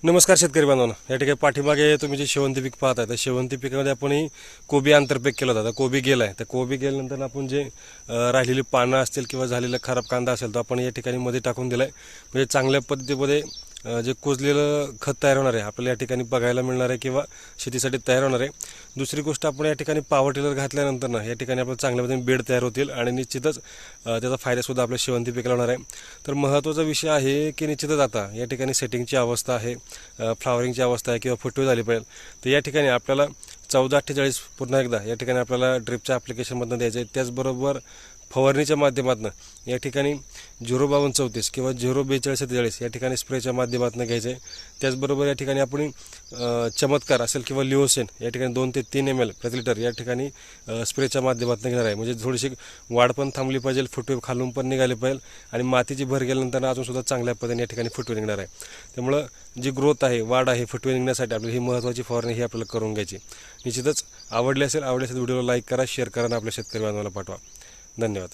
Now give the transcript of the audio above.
नमस्कार शेतकरी बांधवांनो, या ठिकाणी पाठीमागे तुम्ही जे शेवंती पीक पाहताय त्या शेवंती पिकामध्ये आपण कोबी आंतरपीक केलं होतं. कोबी गेलाय तर कोबी गेल्यानंतर आपण जे राहिलेली पानं असतील किंवा झालेला खराब कांदा असेल तर आपण या ठिकाणी मध्ये टाकून दिलाय. म्हणजे चांगल्या पद्धतीमध्ये जे कुजलेलं खत तयार होणार आहे आपल्याला या ठिकाणी बघायला मिळणार आहे किंवा शेतीसाठी तयार होणार आहे. दुसरी गोष्ट, आपण या ठिकाणी पॉवर टिलर घातल्यानंतर ना या ठिकाणी आपल्याला चांगल्या पद्धतीने बेड तयार होतील आणि निश्चितच त्याचा फायदासुद्धा आपल्या शेवंती पिकाला होणार आहे. तर महत्त्वाचा विषय आहे की निश्चितच आता या ठिकाणी सेटिंगची अवस्था आहे, फ्लावरिंगची अवस्था आहे किंवा फुटवे झाली पाहिजे. तर या ठिकाणी आपल्याला 1448 पुन्हा एकदा या ठिकाणी आपल्याला ड्रिपच्या ॲप्लिकेशनमधून द्यायचं आहे. त्याचबरोबर फवारणीच्या माध्यमातून या ठिकाणी 05234 किंवा 04247 या ठिकाणी स्प्रेच्या माध्यमातून घ्यायचं आहे. त्याचबरोबर या ठिकाणी आपण चमत्कार असेल किंवा लिओसेन या ठिकाणी 2 ते 3 ml प्रति लिटर या ठिकाणी स्प्रेच्या माध्यमातून घेणार आहे. म्हणजे थोडीशी वाढ पण थांबली पाहिजे, फुटवे खालून पण निघाले पाहिजे आणि मातीची भर गेल्यानंतर अजून सुद्धा चांगल्या पद्धतीने या ठिकाणी फुटवे निघणार आहे. त्यामुळं जी ग्रोथ आहे, वाढ आहे, फुटवे निघण्यासाठी आपल्याला ही महत्त्वाची फवारणी ही आपल्याला करून घ्यायची. निश्चितच आवडली असेल व्हिडिओला लाईक करा, शेअर करा आणि आपल्या शेतकरी बांधवांना पाठवा. धन्यवाद.